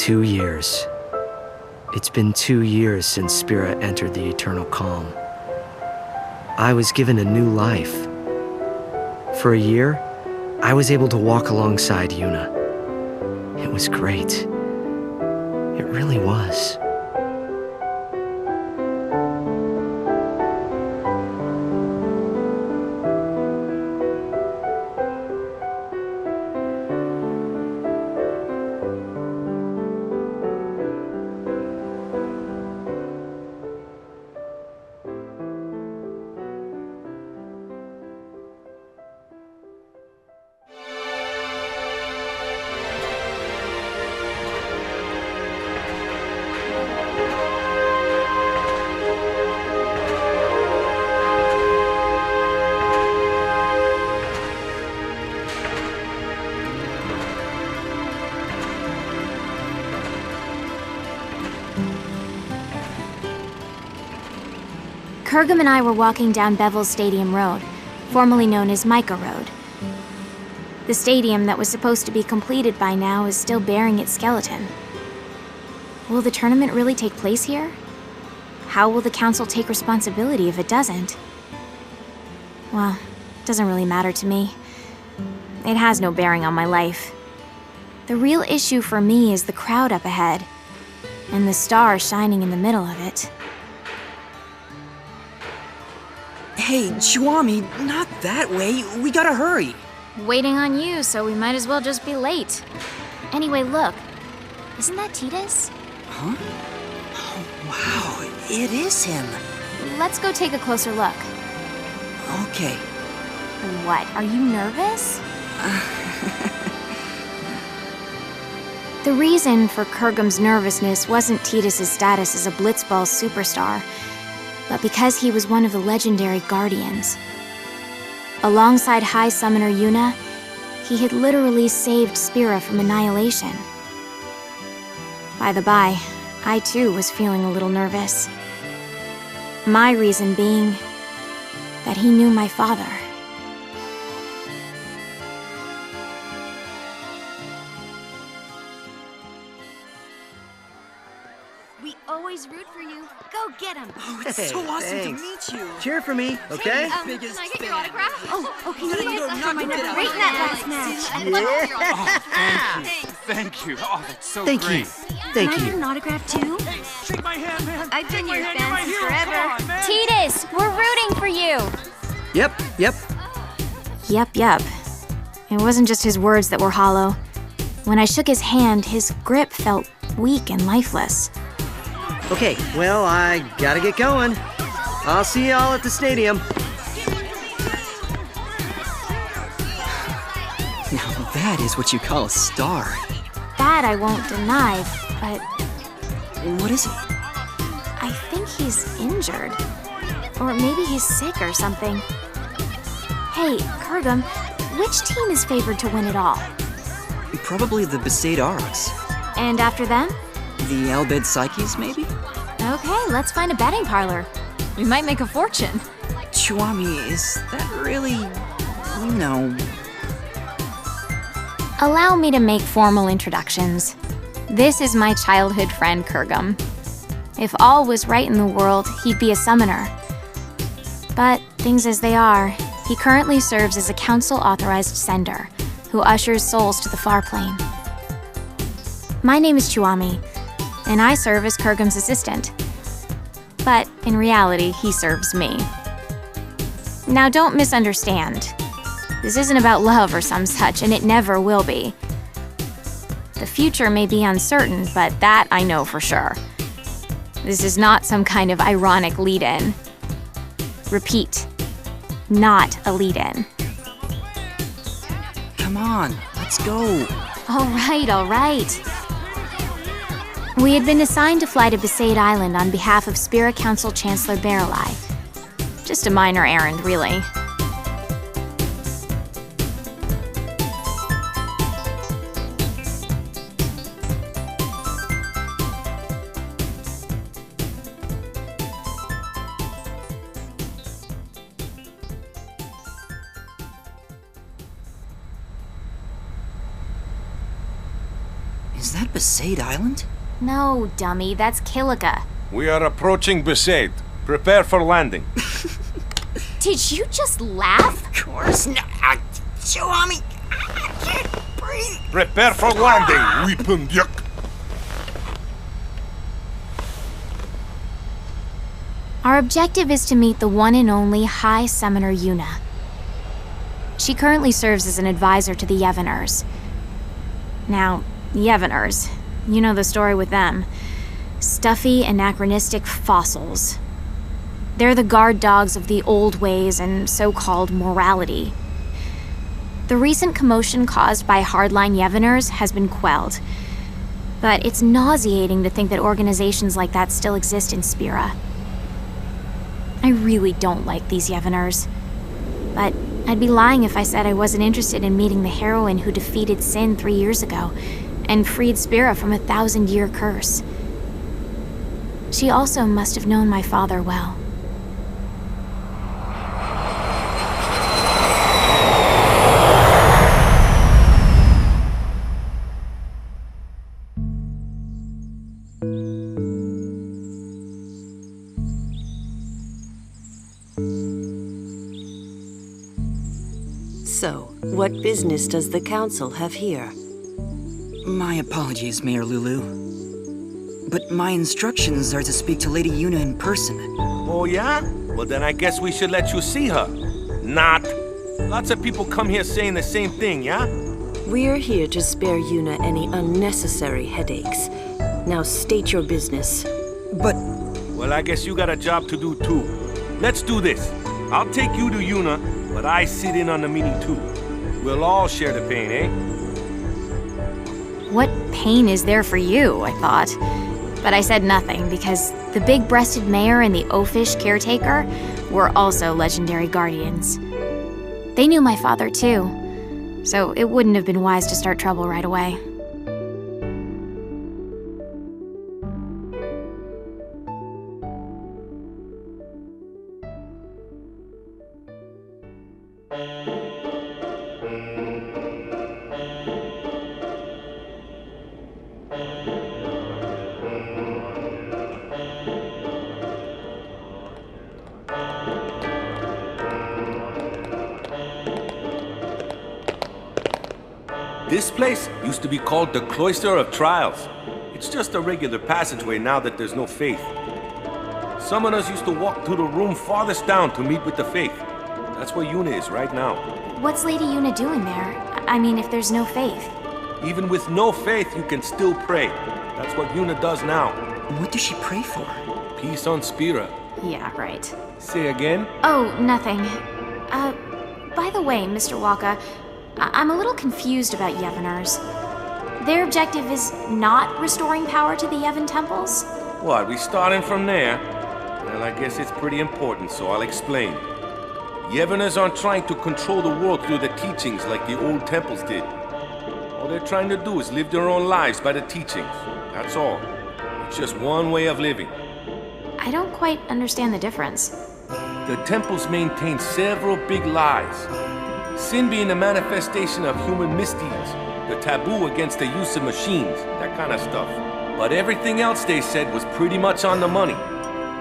2 years. It's been 2 years since Spirit entered the Eternal Calm. I was given a new life. For a year, I was able to walk alongside Yuna. It was great. It really was. Kurgum and I were walking down Bevel's Stadium Road, formerly known as Micah Road. The stadium that was supposed to be completed by now is still bearing its skeleton. Will the tournament really take place here? How will the council take responsibility if it doesn't? Well, it doesn't really matter to me. It has no bearing on my life. The real issue for me is the crowd up ahead, and the star shining in the middle of it. Hey, Chuami, not that way. We gotta hurry. Waiting on you, so we might as well just be late. Anyway, look. Isn't that Tidus? Huh? Oh, wow, it is him. Let's go take a closer look. Okay. What, are you nervous? The reason for Kurgum's nervousness wasn't Tidus' status as a Blitzball superstar, but because he was one of the legendary Guardians. Alongside High Summoner Yuna, he had literally saved Spira from annihilation. By the by, I too was feeling a little nervous. My reason being that he knew my father. We always root for you. Go get him. Oh, it's Hey, so awesome thanks. to meet you. Cheer for me, okay? Biggest can I get your fan. autograph? Oh, can you No, get knock my it number? out. Great that last match. Thank you. Oh, that's so Thank great. you. Can Thank I get you. an autograph too? Shake my hand, man. I've been your Shake my fan hand, since you're my hero. forever. Come on, man. Tidus, we're rooting for you! Yep. Yep. It wasn't just his words that were hollow. When I shook his hand, his grip felt weak and lifeless. Okay, well, I gotta get going. I'll see y'all at the stadium. Now that is what you call a star. That I won't deny, but What is it? I think he's injured. Or maybe he's sick or something. Hey, Kurgum, which team is favored to win it all? Probably the Besaid Aurochs. And after them? The Albed Psyches, maybe? Okay, let's find a betting parlor. We might make a fortune. Chuami, is that really... No. Allow me to make formal introductions. This is my childhood friend, Kurgum. If all was right in the world, he'd be a summoner. But things as they are, he currently serves as a council-authorized sender, who ushers souls to the far plane. My name is Chuami, and I serve as Kurgum's assistant. But in reality, he serves me. Now don't misunderstand. This isn't about love or some such, and it never will be. The future may be uncertain, but that I know for sure. This is not some kind of ironic lead-in. Repeat, not a lead-in. Come on, let's go. All right. We had been assigned to fly to Besaid Island on behalf of Spirit Council Chancellor Barreleye. Just a minor errand, really. Is that Besaid Island? No, dummy, that's Kilika. We are approaching Besaid. Prepare for landing. Did you just laugh? Of course not. Chuami, I can't breathe. Prepare for landing, weapon yuck. Our objective is to meet the one and only High Summoner Yuna. She currently serves as an advisor to the Yevoners. Now, Yevoners, you know the story with them. Stuffy, anachronistic fossils. They're the guard dogs of the old ways and so-called morality. The recent commotion caused by hardline Yevoners has been quelled, but it's nauseating to think that organizations like that still exist in Spira. I really don't like these Yevoners, but I'd be lying if I said I wasn't interested in meeting the heroine who defeated Sin 3 years ago and freed Spira from a 1,000-year curse. She also must have known my father well. So, what business does the council have here? My apologies, Mayor Lulu. But my instructions are to speak to Lady Yuna in person. Oh yeah? Well then I guess we should let you see her. Not. Lots of people come here saying the same thing, yeah? We're here to spare Yuna any unnecessary headaches. Now state your business. But... Well, I guess you got a job to do too. Let's do this. I'll take you to Yuna, but I sit in on the meeting too. We'll all share the pain, eh? What pain is there for you, I thought. But I said nothing because the big-breasted mayor and the oafish caretaker were also legendary guardians. They knew my father too, so it wouldn't have been wise to start trouble right away. This place used to be called the Cloister of Trials. It's just a regular passageway now that there's no faith. Summoners used to walk to the room farthest down to meet with the faith. That's where Yuna is right now. What's Lady Yuna doing there? I mean, if there's no faith. Even with no faith, you can still pray. That's what Yuna does now. what does she pray for? Peace on Spira. Yeah, right. Say again? Oh, nothing. By the way, Mr. Waka, I'm a little confused about Yevoners. Their objective is not restoring power to the Yevon temples? What, we starting from there? Well, I guess it's pretty important, so I'll explain. Yevoners aren't trying to control the world through the teachings like the old temples did. All they're trying to do is live their own lives by the teachings. That's all. It's just one way of living. I don't quite understand the difference. The temples maintain several big lies. Sin being a manifestation of human misdeeds, the taboo against the use of machines, that kind of stuff. But everything else they said was pretty much on the money.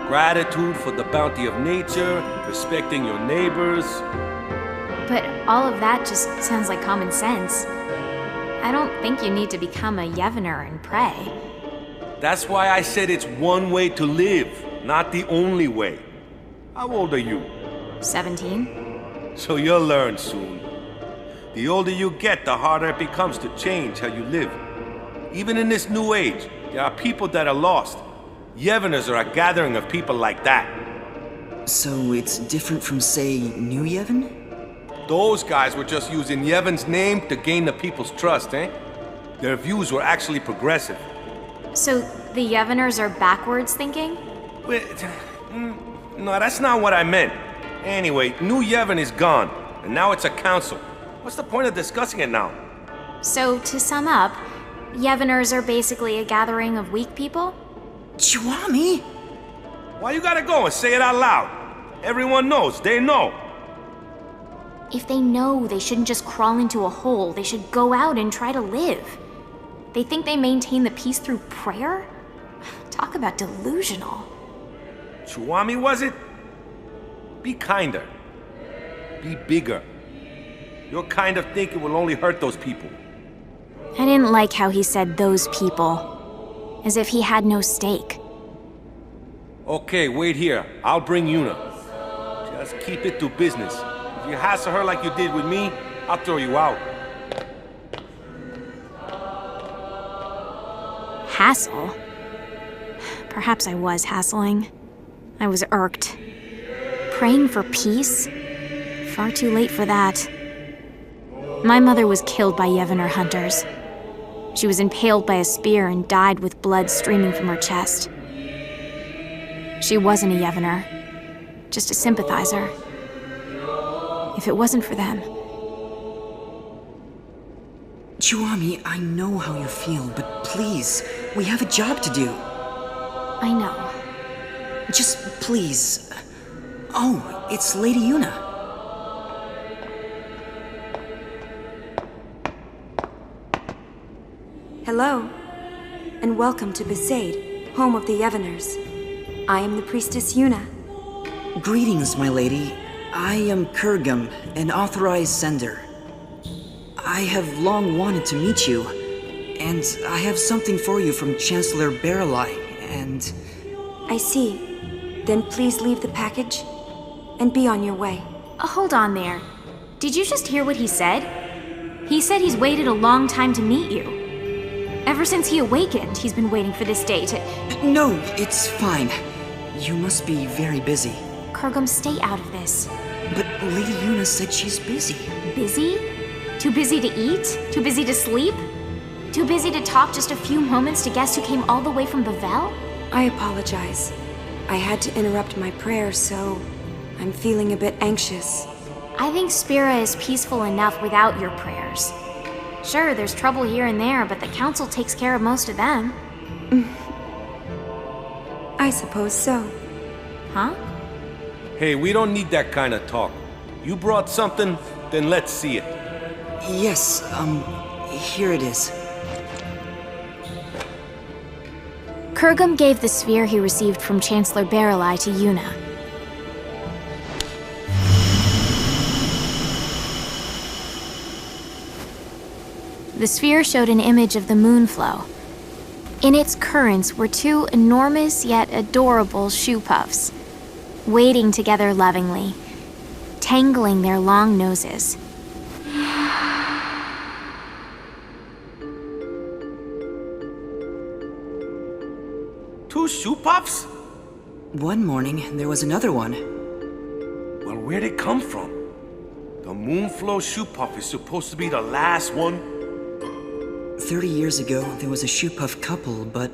Gratitude for the bounty of nature, respecting your neighbors. But all of that just sounds like common sense. I don't think you need to become a Yevoner and pray. That's why I said it's one way to live, not the only way. How old are you? 17? So you'll learn soon. The older you get, the harder it becomes to change how you live. Even in this new age, there are people that are lost. Yevoners are a gathering of people like that. So it's different from, say, New Yevon? Those guys were just using Yevon's name to gain the people's trust, eh? Their views were actually progressive. So the Yevoners are backwards thinking? Wait, no, that's not what I meant. Anyway, New Yevon is gone, and now it's a council. What's the point of discussing it now? So to sum up, Yevoners are basically a gathering of weak people? Chuami! Why you gotta go and say it out loud? Everyone knows, they know. If they know, they shouldn't just crawl into a hole. They should go out and try to live. They think they maintain the peace through prayer? Talk about delusional. Chuami, was it? Be kinder. Be bigger. Your kind of thinking will only hurt those people. I didn't like how he said those people. As if he had no stake. Okay, wait here. I'll bring Yuna. Just keep it to business. If you hassle her like you did with me, I'll throw you out. Hassle? Perhaps I was hassling. I was irked. Praying for peace? Far too late for that. My mother was killed by Yevner hunters. She was impaled by a spear and died with blood streaming from her chest. She wasn't a Yevner, just a sympathizer. If it wasn't for them... Chuami, I know how you feel, but please, we have a job to do. I know. Just please. Oh, it's Lady Yuna. Hello, and welcome to Besaid, home of the Yevners. I am the priestess Yuna. Greetings, my lady. I am Kurgum, an authorized sender. I have long wanted to meet you, and I have something for you from Chancellor Baralai, and... I see. Then please leave the package, and be on your way. Hold on there. Did you just hear what he said? He said he's waited a long time to meet you. Ever since he awakened, he's been waiting for this day to... No, it's fine. You must be very busy. Kurgum, stay out of this. But Lady Yuna said she's busy. Busy? Too busy to eat? Too busy to sleep? Too busy to talk just a few moments to guess who came all the way from Bavel? I apologize. I had to interrupt my prayer, so I'm feeling a bit anxious. I think Spira is peaceful enough without your prayers. Sure, there's trouble here and there, but the council takes care of most of them. I suppose so. Huh? Hey, we don't need that kind of talk. You brought something, then let's see it. Yes, here it is. Kurgum gave the sphere he received from Chancellor Baralai to Yuna. The sphere showed an image of the moonflow. In its currents were two enormous yet adorable shoe puffs, wading together lovingly, tangling their long noses. Two shoe puffs? One morning, there was another one. Well, where'd it come from? The Moonflow shoe puff is supposed to be the last one? 30 years ago, there was a shoe puff couple, but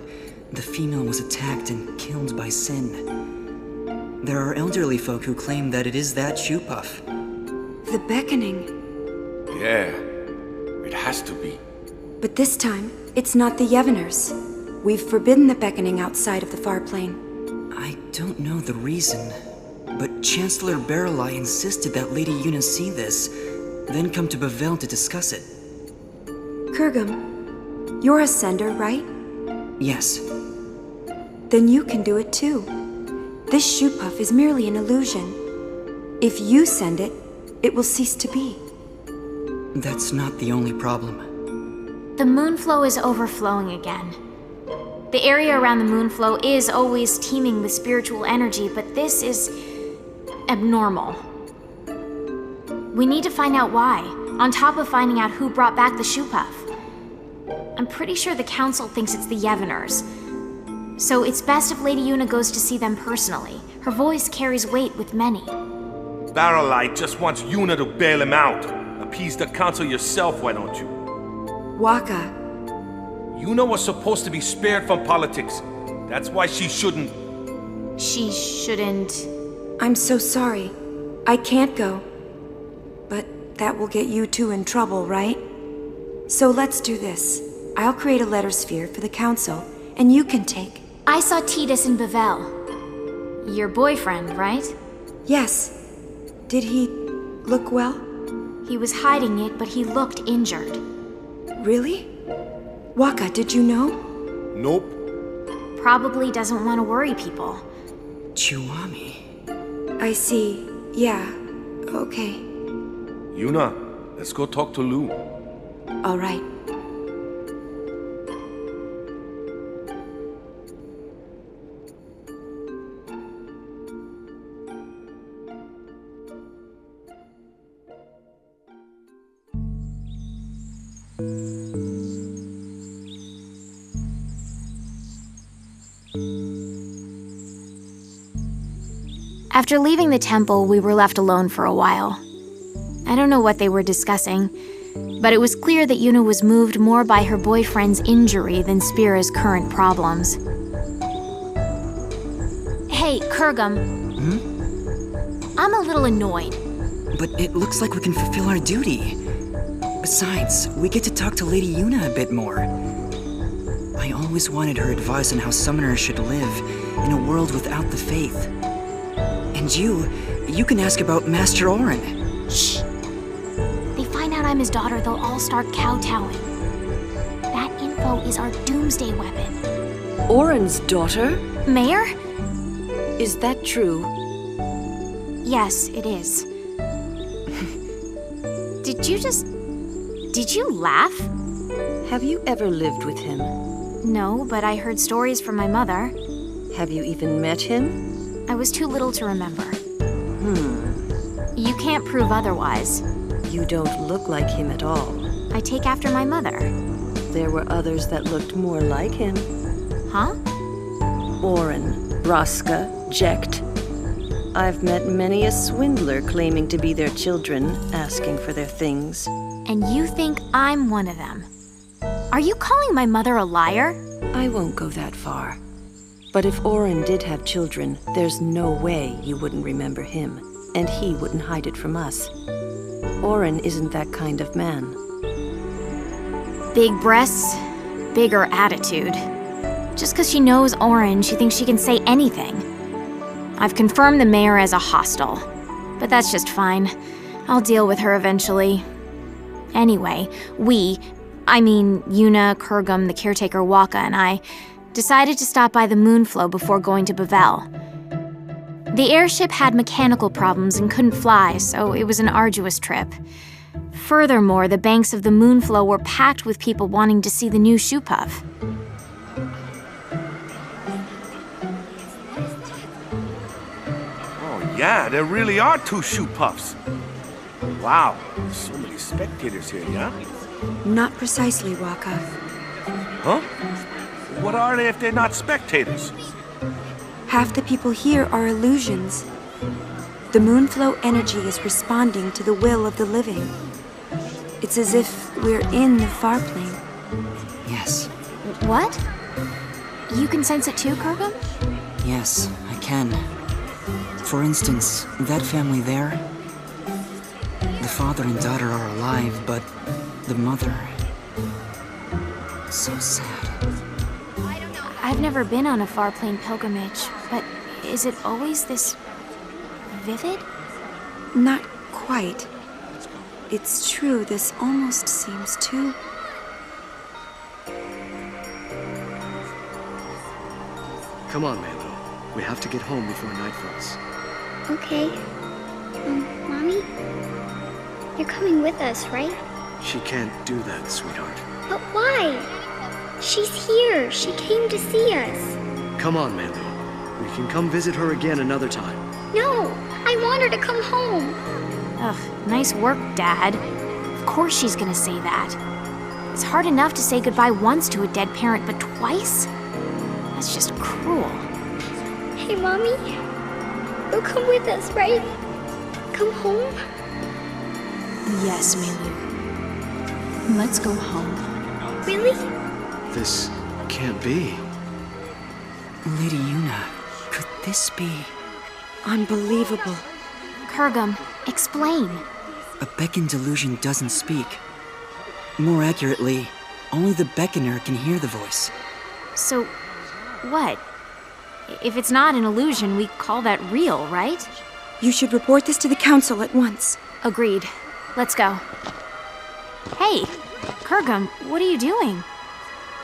the female was attacked and killed by Sin. There are elderly folk who claim that it is that shoe puff. The beckoning. Yeah, it has to be. But this time, it's not the Yevners. We've forbidden the beckoning outside of the far plane. I don't know the reason, but Chancellor Baralai insisted that Lady Yuna see this, then come to Bavel to discuss it. Kurgum, you're a sender, right? Yes. Then you can do it too. This shoe puff is merely an illusion. If you send it, it will cease to be. That's not the only problem. The moonflow is overflowing again. The area around the moonflow is always teeming with spiritual energy, but this is abnormal. We need to find out why, on top of finding out who brought back the shoe puff. I'm pretty sure the council thinks it's the Yevners. So it's best if Lady Yuna goes to see them personally. Her voice carries weight with many. Baralai just wants Yuna to bail him out. Appease the council yourself, why don't you? Waka. Yuna was supposed to be spared from politics. That's why she shouldn't... She shouldn't... I'm so sorry. I can't go. But that will get you two in trouble, right? So let's do this. I'll create a letter sphere for the council, and you can take... I saw Titus in Bavel. Your boyfriend, right? Yes. Did he look well? He was hiding it, but he looked injured. Really? Waka, did you know? Nope. Probably doesn't want to worry people. Chuami. I see. Yeah. Okay. Yuna, let's go talk to Lou. All right. After leaving the temple, we were left alone for a while. I don't know what they were discussing, but it was clear that Yuna was moved more by her boyfriend's injury than Spira's current problems. Hey, Kurgum. I'm a little annoyed. But it looks like we can fulfill our duty. Besides, we get to talk to Lady Yuna a bit more. I always wanted her advice on how summoners should live in a world without the faith. And you can ask about Master Orin. Shh. They find out I'm his daughter, they'll all start kowtowing. That info is our doomsday weapon. Orin's daughter? Mayor? Is that true? Yes, it is. Did you laugh? Have you ever lived with him? No, but I heard stories from my mother. Have you even met him? I was too little to remember. You can't prove otherwise. You don't look like him at all. I take after my mother. There were others that looked more like him. Huh? Orin, Braska, Jecht. I've met many a swindler claiming to be their children, asking for their things. And you think I'm one of them? Are you calling my mother a liar? I won't go that far. But if Orin did have children, there's no way you wouldn't remember him, and he wouldn't hide it from us. Orin isn't that kind of man. Big breasts, bigger attitude. Just because she knows Orin, she thinks she can say anything. I've confirmed the mayor as a hostile, but that's just fine. I'll deal with her eventually. Anyway, Yuna, Kurgum, the caretaker Waka, and I decided to stop by the Moonflow before going to Bavel. The airship had mechanical problems and couldn't fly, so it was an arduous trip. Furthermore, the banks of the Moonflow were packed with people wanting to see the new shoe puff. Oh yeah, there really are 2 shoe puffs. Wow, so many spectators here, yeah? Not precisely, Waka. Huh? What are they if they're not spectators? Half the people here are illusions. The Moonflow energy is responding to the will of the living. It's as if we're in the far plane. Yes. What? You can sense it too, Kurgum? Yes, I can. For instance, that family there. The father and daughter are alive, but the mother... So sad. I've never been on a far plane pilgrimage, but is it always this vivid? Not quite. It's true, this almost seems too... Come on, Melo. We have to get home before night falls. Okay. Mommy? You're coming with us, right? She can't do that, sweetheart. But why? She's here. She came to see us. Come on, Melo. We can come visit her again another time. No, I want her to come home. Ugh, nice work, Dad. Of course she's gonna say that. It's hard enough to say goodbye once to a dead parent, but twice? That's just cruel. Hey, Mommy. You'll come with us, right? Come home? Yes, Melu. Let's go home. Really? This can't be. Lady Yuna, could this be... Unbelievable. Kurgum, explain. A beckon delusion doesn't speak. More accurately, only the beckoner can hear the voice. So, what? If it's not an illusion, we call that real, right? You should report this to the council at once. Agreed. Let's go. Hey, Kurgum, what are you doing?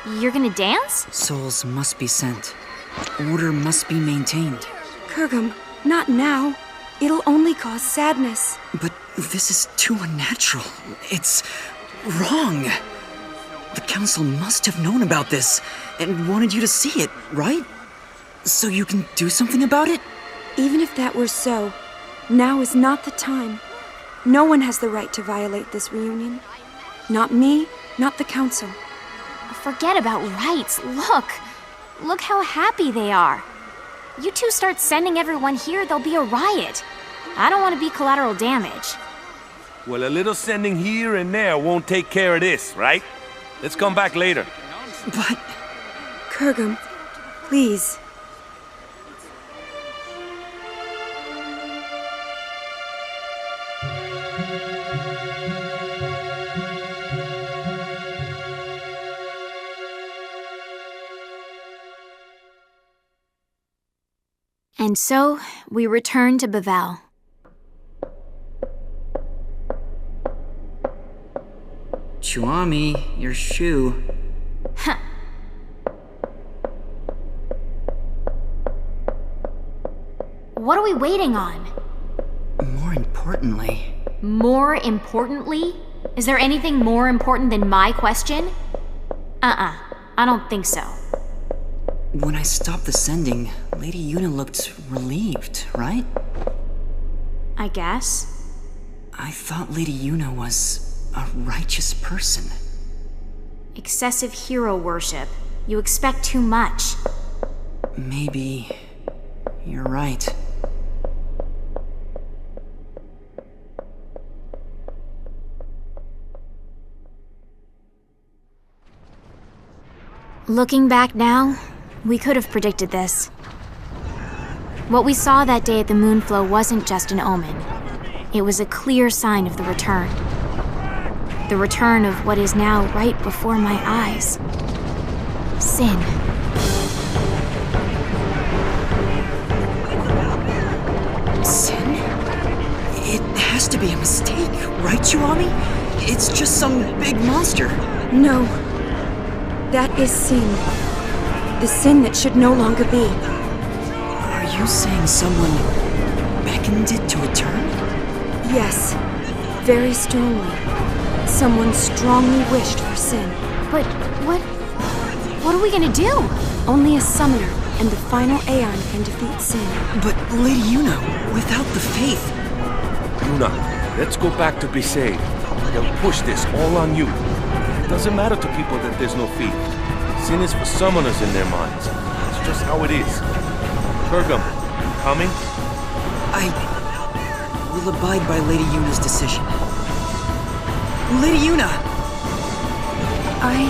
You're gonna dance? Souls must be sent. Order must be maintained. Kurgum, not now. It'll only cause sadness. But this is too unnatural. It's wrong. The council must have known about this and wanted you to see it, right? So you can do something about it? Even if that were so, now is not the time. No one has the right to violate this reunion. Not me, not the council. Forget about rights. Look how happy they are. You two start sending everyone here, there'll be a riot. I don't want to be collateral damage. Well, a little sending here and there won't take care of this, right? Let's come back later. But... Kurgum, please. And so, we return to Bavel. Chuami, your shoe. Huh. What are we waiting on? More importantly... More importantly? Is there anything more important than my question? I don't think so. When I stopped the sending, Lady Yuna looked relieved, right? I guess. I thought Lady Yuna was a righteous person. Excessive hero worship. You expect too much. Maybe... you're right. Looking back now, we could have predicted this. What we saw that day at the Moonflow wasn't just an omen. It was a clear sign of the return. The return of what is now right before my eyes. Sin. Sin? It has to be a mistake, right, Chuami? It's just some big monster. No. That is sin. The sin that should no longer be. Are you saying someone beckoned it to return? Yes. Very strongly. Someone strongly wished for sin. But what are we gonna do? Only a summoner and the final Aeon can defeat sin. But Lady Yuna, without the faith... Yuna, let's go back to Bisei. They'll push this all on you. It doesn't matter to people that there's no faith. Sin is for summoners in their minds. It's just how it is. Kurgum, you coming? I will abide by Lady Yuna's decision. Lady Yuna! I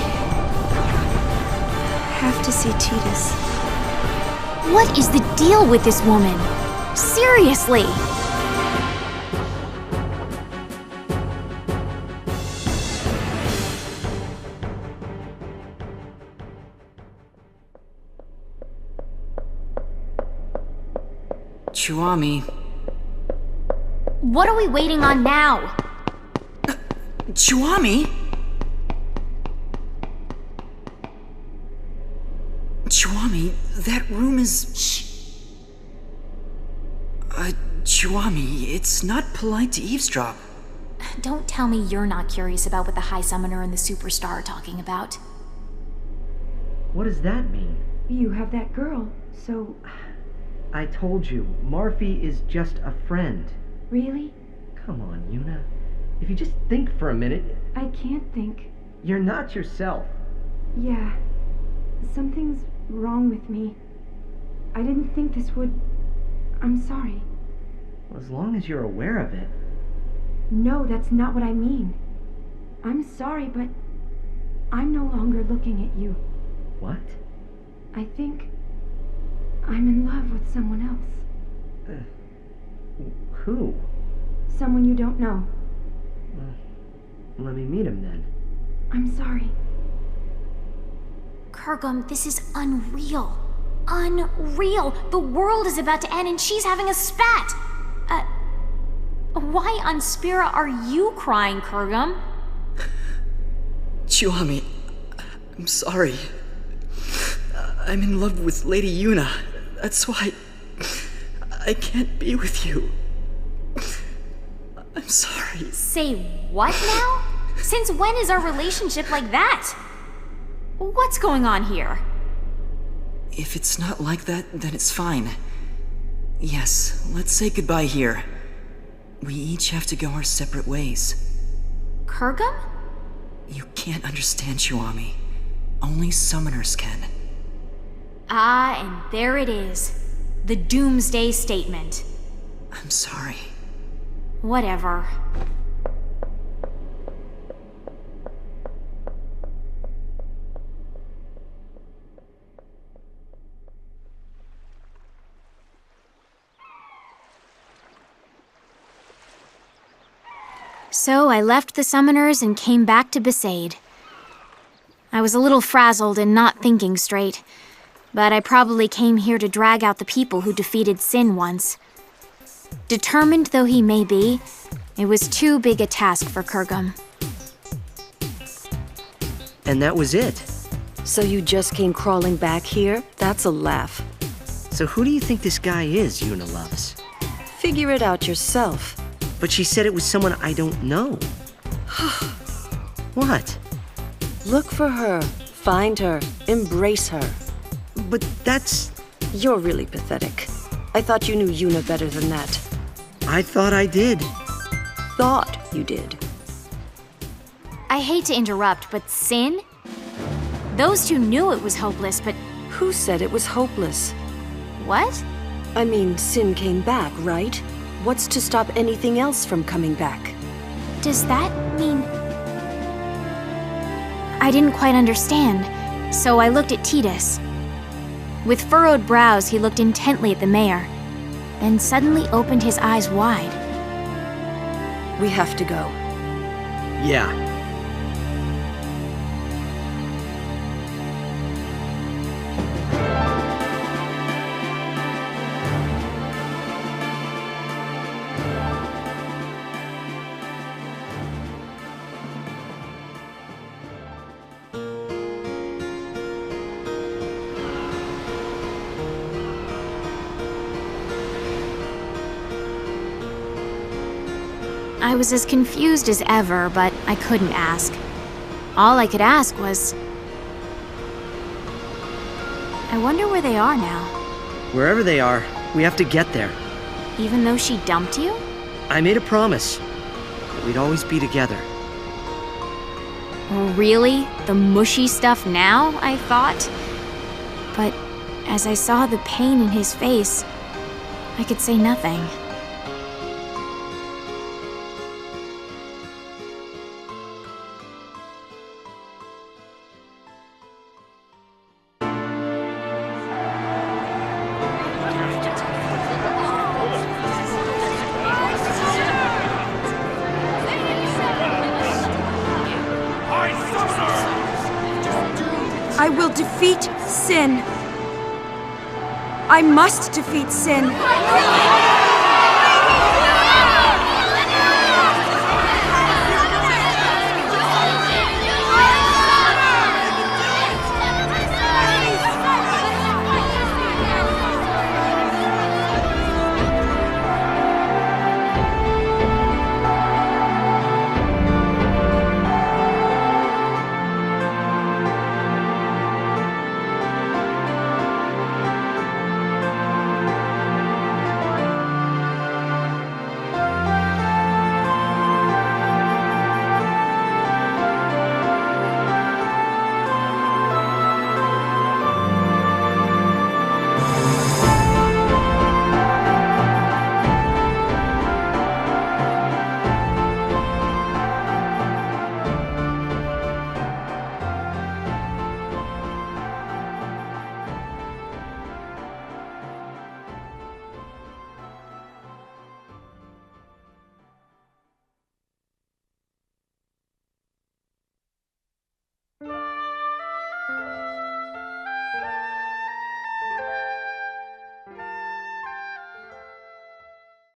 have to see Tidus. What is the deal with this woman? Seriously! Chuami... What are we waiting on now? Chuami? Chuami, that room is... Shh. Chuami, it's not polite to eavesdrop. Don't tell me you're not curious about what the High Summoner and the Superstar are talking about. What does that mean? You have that girl, so... I told you, Marfi is just a friend. Really? Come on, Yuna. If you just think for a minute... I can't think. You're not yourself. Yeah. Something's wrong with me. I didn't think this would... I'm sorry. Well, as long as you're aware of it. No, that's not what I mean. I'm sorry, but I'm no longer looking at you. What? I think I'm in love with someone else. Who? Someone you don't know. Let me meet him then. I'm sorry. Kurgum, this is unreal. Unreal! The world is about to end and she's having a spat! Why on Spira are you crying, Kurgum? Chuami, I'm sorry. I'm in love with Lady Yuna. That's why I can't be with you. I'm sorry. Say what now? Since when is our relationship like that? What's going on here? If it's not like that, then it's fine. Yes, let's say goodbye here. We each have to go our separate ways. Kurgum? You can't understand, Chuami. Only summoners can. Ah, and there it is. The Doomsday Statement. I'm sorry. Whatever. So I left the summoners and came back to Besaid. I was a little frazzled and not thinking straight, but I probably came here to drag out the people who defeated Sin once. Determined though he may be, it was too big a task for Kurgum. And that was it. So you just came crawling back here? That's a laugh. So who do you think this guy is Yuna loves? Figure it out yourself. But she said it was someone I don't know. What? Look for her, find her, embrace her. But that's... You're really pathetic. I thought you knew Yuna better than that. I thought I did. Thought you did. I hate to interrupt, but Sin? Those two knew it was hopeless, but... Who said it was hopeless? What? I mean, Sin came back, right? What's to stop anything else from coming back? Does that mean... I didn't quite understand, so I looked at Titus. With furrowed brows, he looked intently at the mayor, then suddenly opened his eyes wide. We have to go. Yeah. I was as confused as ever, but I couldn't ask. All I could ask was... I wonder where they are now. Wherever they are, we have to get there. Even though she dumped you? I made a promise that we'd always be together. Really? The mushy stuff now, I thought? But as I saw the pain in his face, I could say nothing. I will defeat Sin. I must defeat Sin.